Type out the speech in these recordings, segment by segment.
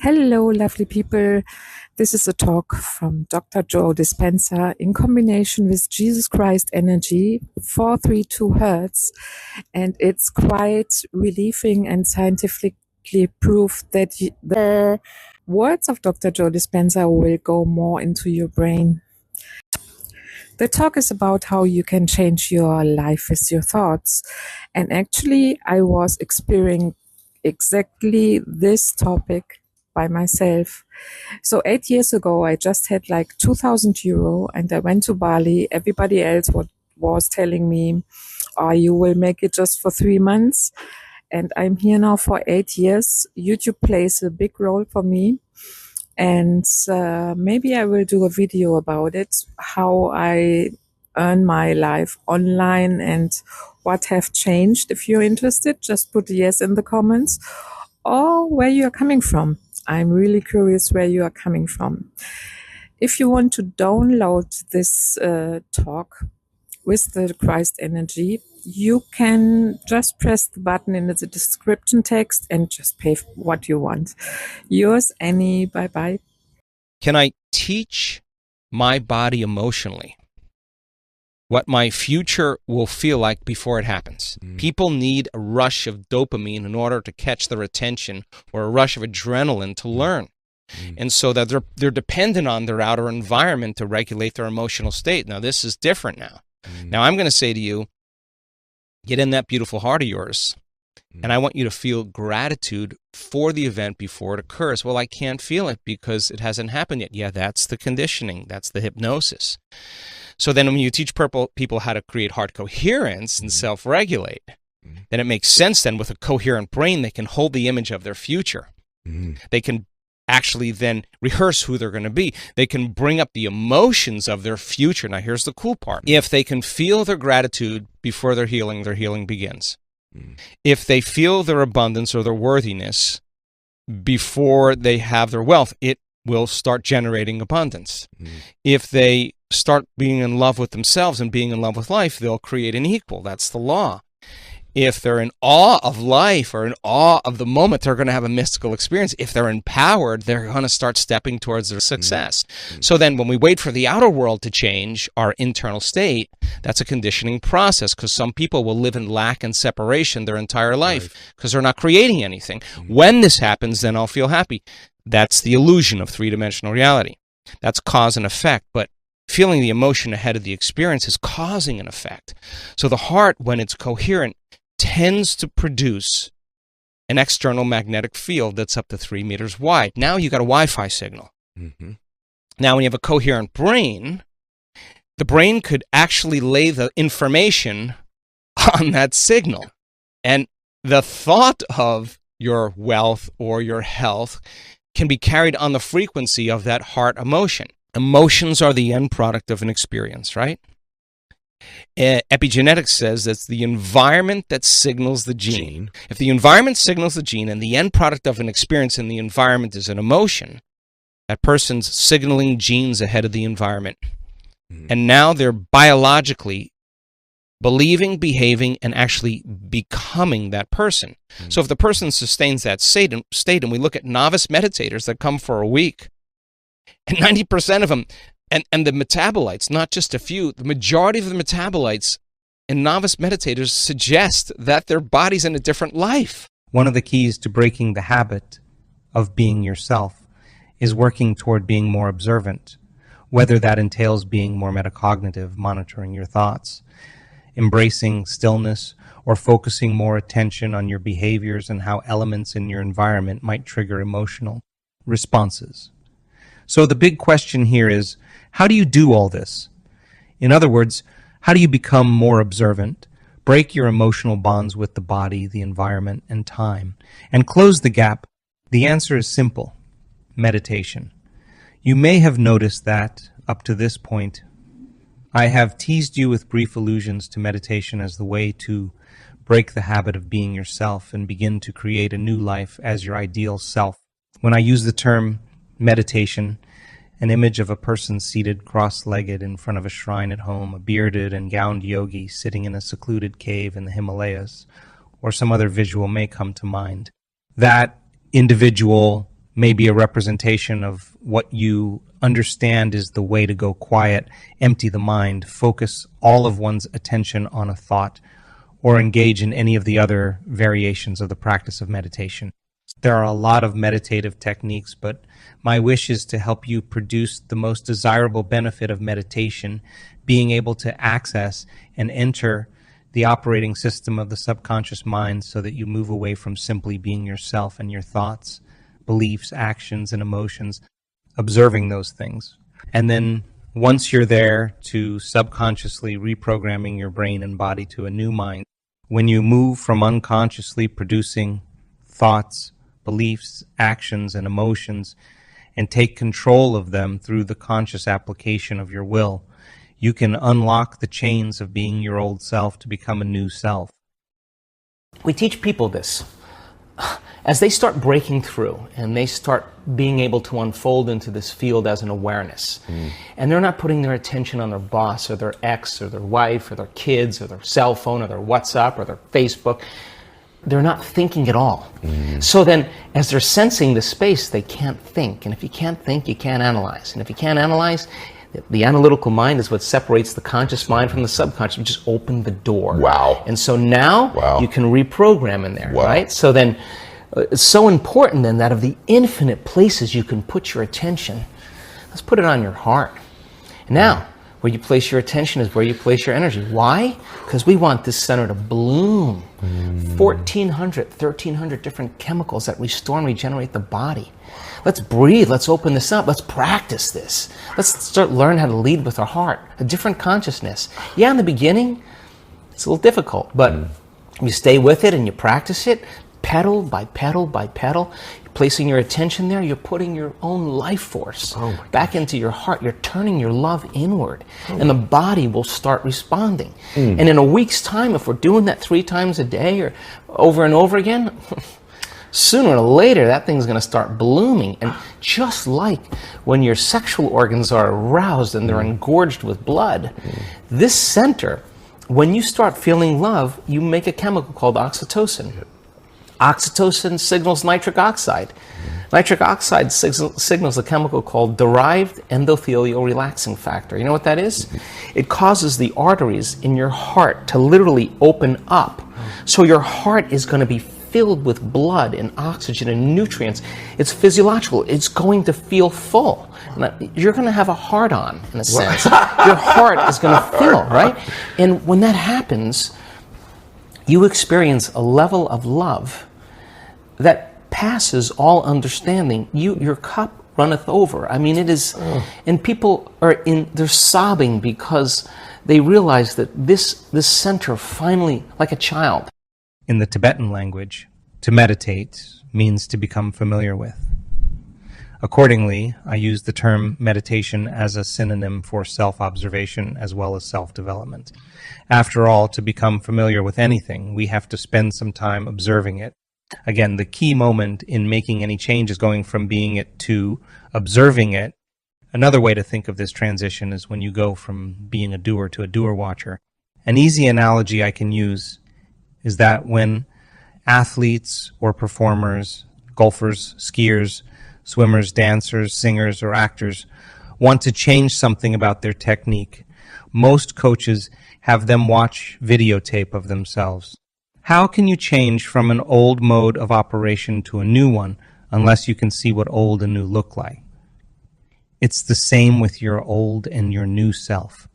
Hello, lovely people. This is a talk from Dr. Joe Dispenza in combination with Jesus Christ Energy, 432 Hertz. And it's quite relieving and scientifically proved that the words of Dr. Joe Dispenza will go more into your brain. The talk is about how you can change your life with your thoughts. And actually, I was experiencing exactly this topic by myself. So 8 years ago, I just had like 2,000 euro and I went to Bali. Everybody else was telling me, oh, you will make it just for 3 months. And I'm here now for 8 years. YouTube plays a big role for me. And maybe I will do a video about it, how I earn my life online and what have changed. If you're interested, just put yes in the comments or where you're coming from. I'm really curious where you are coming from. If you want to download this talk with the Christ energy, you can just press the button in the description text and just pay what you want. Yours, Annie. Bye-bye. Can I teach my body emotionally what my future will feel like before it happens? People need a rush of dopamine in order to catch their attention, or a rush of adrenaline to learn. And so that they're dependent on their outer environment to regulate their emotional state. Now, this is different now. Now, I'm going to say to you, get in that beautiful heart of yours, and I want you to feel gratitude for the event before it occurs. Well, I can't feel it because it hasn't happened yet. Yeah, that's the conditioning. That's the hypnosis. So then when you teach people how to create heart coherence and self-regulate, then it makes sense then with a coherent brain, they can hold the image of their future. They can actually then rehearse who they're going to be. They can bring up the emotions of their future. Now, here's the cool part. If they can feel their gratitude before their healing begins. If they feel their abundance or their worthiness before they have their wealth, it will start generating abundance. If they start being in love with themselves and being in love with life, they'll create an equal. That's the law. If they're in awe of life or in awe of the moment, they're going to have a mystical experience. If they're empowered, they're going to start stepping towards their success. So then when we wait for the outer world to change our internal state, that's a conditioning process, because some people will live in lack and separation their entire life because they're not creating anything. When this happens, then I'll feel happy. That's the illusion of three-dimensional reality. That's cause and effect, but feeling the emotion ahead of the experience is causing an effect. So the heart, when it's coherent, tends to produce an external magnetic field that's up to 3 meters wide. Now you got a Wi-Fi signal. Now when you have a coherent brain, the brain could actually lay the information on that signal. And the thought of your wealth or your health can be carried on the frequency of that heart emotion. Emotions are the end product of an experience, right? Epigenetics says that's the environment that signals the gene. If the environment signals the gene and the end product of an experience in the environment is an emotion, that person's signaling genes ahead of the environment. And now they're biologically believing, behaving, and actually becoming that person. So if the person sustains that state, and we look at novice meditators that come for a week, and 90% of them, and the metabolites, not just a few, the majority of the metabolites in novice meditators suggest that their body's in a different life. One of the keys to breaking the habit of being yourself is working toward being more observant, whether that entails being more metacognitive, monitoring your thoughts, embracing stillness, or focusing more attention on your behaviors and how elements in your environment might trigger emotional responses. So the big question here is, how do you do all this? In other words, how do you become more observant, break your emotional bonds with the body, the environment, and time, and close the gap? The answer is simple: meditation. You may have noticed that, up to this point, I have teased you with brief allusions to meditation as the way to break the habit of being yourself and begin to create a new life as your ideal self. When I use the term meditation, an image of a person seated cross-legged in front of a shrine at home, a bearded and gowned yogi sitting in a secluded cave in the Himalayas, or some other visual may come to mind. That individual may be a representation of what you understand is the way to go quiet, empty the mind, focus all of one's attention on a thought, or engage in any of the other variations of the practice of meditation. There are a lot of meditative techniques, but my wish is to help you produce the most desirable benefit of meditation, being able to access and enter the operating system of the subconscious mind so that you move away from simply being yourself and your thoughts, beliefs, actions, and emotions, observing those things. And then once you're there, to subconsciously reprogramming your brain and body to a new mind. When you move from unconsciously producing thoughts, beliefs, actions, and emotions, and take control of them through the conscious application of your will, you can unlock the chains of being your old self to become a new self. We teach people this. As they start breaking through and they start being able to unfold into this field as an awareness, and they're not putting their attention on their boss or their ex or their wife or their kids or their cell phone or their WhatsApp or their Facebook, they're not thinking at all. So then, as they're sensing the space, they can't think. And if you can't think, you can't analyze. And if you can't analyze, the analytical mind is what separates the conscious mind from the subconscious. You just open the door. Wow. And so now you can reprogram in there, right? So then, it's so important then that of the infinite places you can put your attention, let's put it on your heart. And now, where you place your attention is where you place your energy. Why? Because we want this center to bloom. 1,400, 1,300 different chemicals that restore and regenerate the body. Let's breathe. Let's open this up. Let's practice this. Let's start learning how to lead with our heart. A different consciousness. Yeah, in the beginning, it's a little difficult, but you stay with it and you practice it, petal by petal by petal. You're placing your attention there. You're putting your own life force back into your heart. You're turning your love inward, and the body will start responding. And in a week's time, if we're doing that 3 times a day or over and over again, sooner or later, that thing's going to start blooming. And just like when your sexual organs are aroused and they're engorged with blood, this center, when you start feeling love, you make a chemical called oxytocin. Oxytocin signals nitric oxide. Nitric oxide signals a chemical called derived endothelial relaxing factor. You know what that is? It causes the arteries in your heart to literally open up. So your heart is going to be filled with blood and oxygen and nutrients. It's physiological. It's going to feel full. You're going to have a heart-on, in a sense. Your heart is going to fill, right? And when that happens, you experience a level of love that passes all understanding. Your cup runneth over. I mean, it is, and people they're sobbing because they realize that this center finally, like a child. In the Tibetan language, to meditate means to become familiar with. Accordingly, I use the term meditation as a synonym for self-observation as well as self-development. After all, to become familiar with anything, we have to spend some time observing it. Again, the key moment in making any change is going from being it to observing it. Another way to think of this transition is when you go from being a doer to a doer-watcher. An easy analogy I can use is that when athletes or performers, golfers, skiers, swimmers, dancers, singers, or actors want to change something about their technique, most coaches have them watch videotape of themselves. How can you change from an old mode of operation to a new one unless you can see what old and new look like? It's the same with your old and your new self.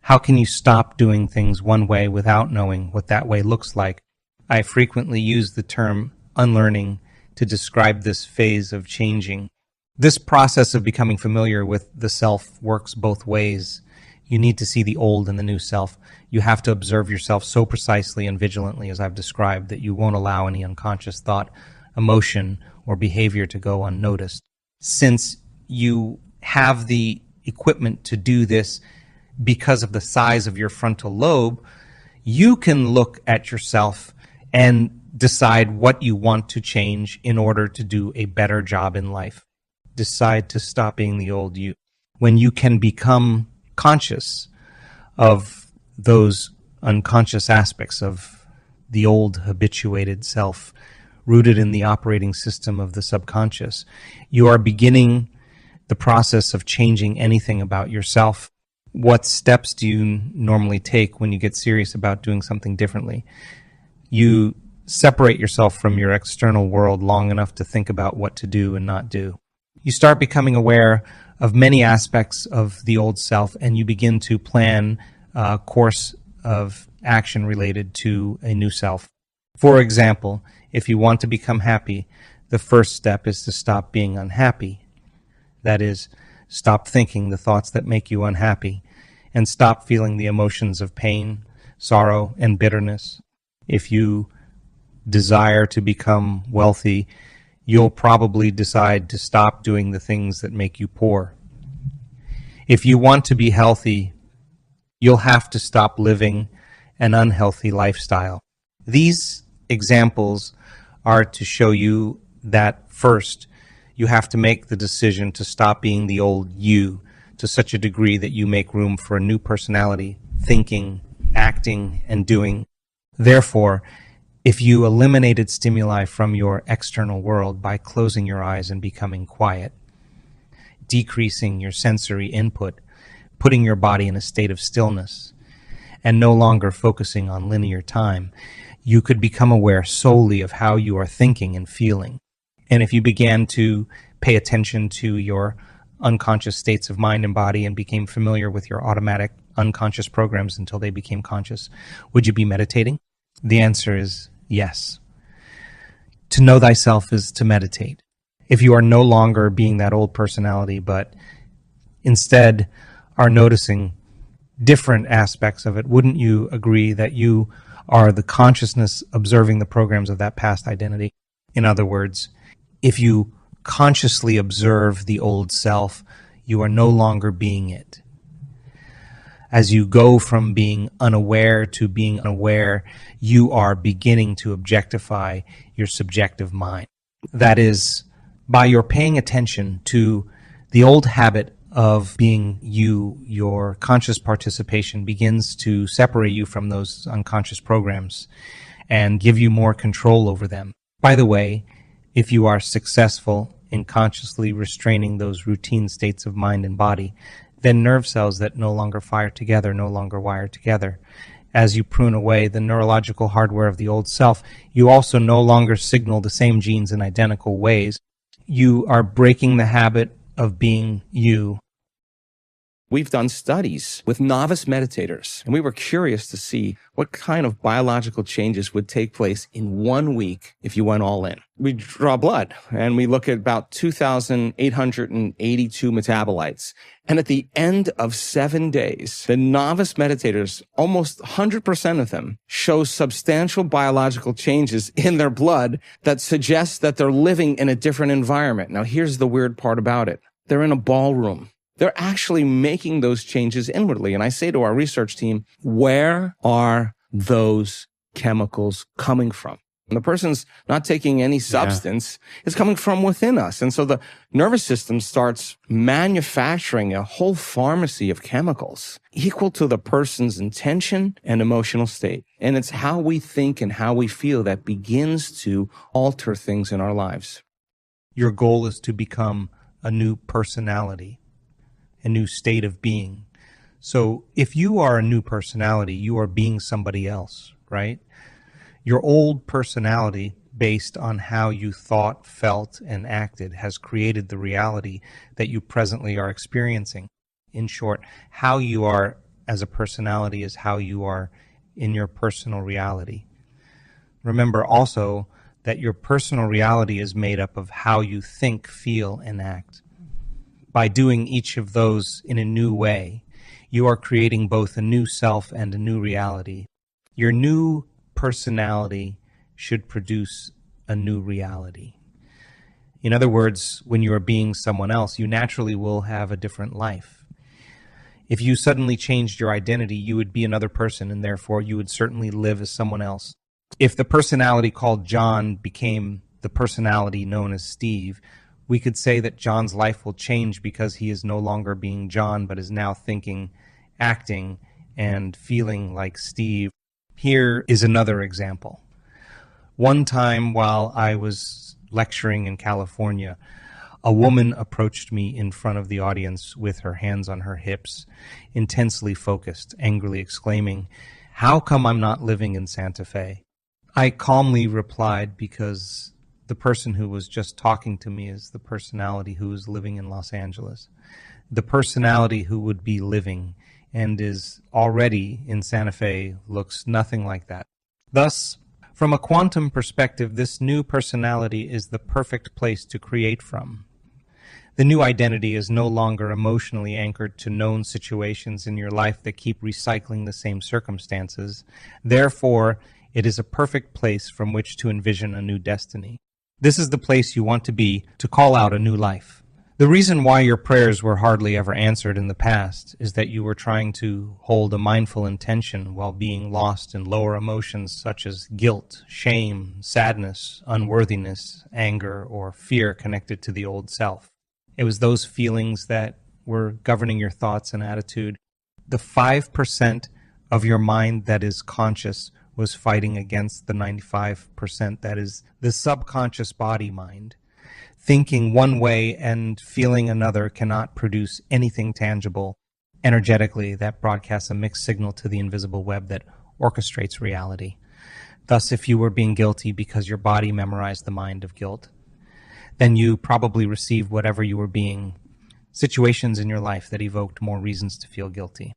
How can you stop doing things one way without knowing what that way looks like? I frequently use the term unlearning to describe this phase of changing. This process of becoming familiar with the self works both ways. You need to see the old and the new self. You have to observe yourself so precisely and vigilantly, as I've described, that you won't allow any unconscious thought, emotion, or behavior to go unnoticed. Since you have the equipment to do this because of the size of your frontal lobe, you can look at yourself and decide what you want to change in order to do a better job in life. Decide to stop being the old you. When you can become conscious of those unconscious aspects of the old habituated self, rooted in the operating system of the subconscious. You are beginning the process of changing anything about yourself. What steps do you normally take when you get serious about doing something differently? You separate yourself from your external world long enough to think about what to do and not do. You start becoming aware of many aspects of the old self, and you begin to plan a course of action related to a new self. For example, if you want to become happy, the first step is to stop being unhappy. That is, stop thinking the thoughts that make you unhappy, and stop feeling the emotions of pain, sorrow, and bitterness. If you desire to become wealthy, you'll probably decide to stop doing the things that make you poor. If you want to be healthy, you'll have to stop living an unhealthy lifestyle. These examples are to show you that first, you have to make the decision to stop being the old you to such a degree that you make room for a new personality, thinking, acting, and doing. Therefore, if you eliminated stimuli from your external world by closing your eyes and becoming quiet, decreasing your sensory input, putting your body in a state of stillness, and no longer focusing on linear time, you could become aware solely of how you are thinking and feeling. And if you began to pay attention to your unconscious states of mind and body and became familiar with your automatic unconscious programs until they became conscious, would you be meditating? The answer is yes. To know thyself is to meditate. If you are no longer being that old personality, but instead are noticing different aspects of it, wouldn't you agree that you are the consciousness observing the programs of that past identity? In other words, if you consciously observe the old self, you are no longer being it. As you go from being unaware to being aware, you are beginning to objectify your subjective mind. That is, by your paying attention to the old habit of being you, your conscious participation begins to separate you from those unconscious programs and give you more control over them. By the way, if you are successful in consciously restraining those routine states of mind and body, then nerve cells that no longer fire together no longer wire together. As you prune away the neurological hardware of the old self, you also no longer signal the same genes in identical ways. You are breaking the habit of being you. We've done studies with novice meditators, and we were curious to see what kind of biological changes would take place in 1 week if you went all in. We draw blood, and we look at about 2,882 metabolites. And at the end of 7 days, the novice meditators, almost 100% of them, show substantial biological changes in their blood that suggest that they're living in a different environment. Now, here's the weird part about it. They're in a ballroom. They're actually making those changes inwardly. And I say to our research team, where are those chemicals coming from? And the person's not taking any substance. It's coming from within us. And so the nervous system starts manufacturing a whole pharmacy of chemicals equal to the person's intention and emotional state. And it's how we think and how we feel that begins to alter things in our lives. Your goal is to become a new personality, a new state of being. So if you are a new personality, you are being somebody else, right? Your old personality, based on how you thought, felt, and acted, has created the reality that you presently are experiencing. In short, how you are as a personality is how you are in your personal reality. Remember also that your personal reality is made up of how you think, feel, and act. By doing each of those in a new way, you are creating both a new self and a new reality. Your new personality should produce a new reality. In other words, when you are being someone else, you naturally will have a different life. If you suddenly changed your identity, you would be another person, and therefore you would certainly live as someone else. If the personality called John became the personality known as Steve, we could say that John's life will change because he is no longer being John, but is now thinking, acting, and feeling like Steve. Here is another example. One time while I was lecturing in California, a woman approached me in front of the audience with her hands on her hips, intensely focused, angrily exclaiming, "How come I'm not living in Santa Fe?" I calmly replied, because the person who was just talking to me is the personality who is living in Los Angeles. The personality who would be living and is already in Santa Fe looks nothing like that. Thus, from a quantum perspective, this new personality is the perfect place to create from. The new identity is no longer emotionally anchored to known situations in your life that keep recycling the same circumstances. Therefore, it is a perfect place from which to envision a new destiny. This is the place you want to be to call out a new life. The reason why your prayers were hardly ever answered in the past is that you were trying to hold a mindful intention while being lost in lower emotions such as guilt, shame, sadness, unworthiness, anger, or fear connected to the old self. It was those feelings that were governing your thoughts and attitude. The 5% of your mind that is conscious was fighting against the 95% that is the subconscious body mind. Thinking one way and feeling another cannot produce anything tangible. Energetically, that broadcasts a mixed signal to the invisible web that orchestrates reality. Thus, if you were being guilty because your body memorized the mind of guilt, then you probably received whatever you were being, situations in your life that evoked more reasons to feel guilty.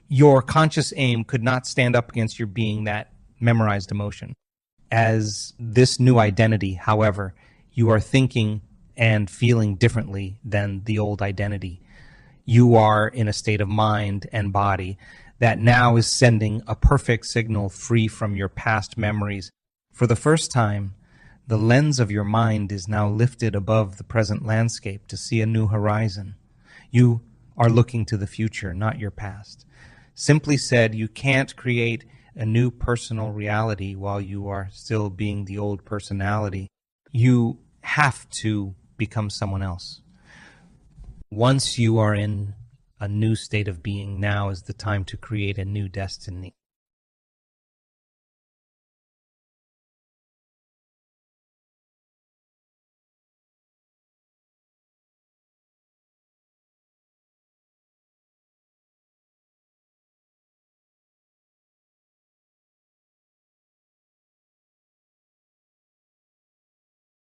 Your conscious aim could not stand up against your being that memorized emotion. As this new identity, however, you are thinking and feeling differently than the old identity. You are in a state of mind and body that now is sending a perfect signal free from your past memories. For the first time, the lens of your mind is now lifted above the present landscape to see a new horizon. You are looking to the future, not your past. Simply said, you can't create a new personal reality while you are still being the old personality. You have to become someone else. Once you are in a new state of being, now is the time to create a new destiny.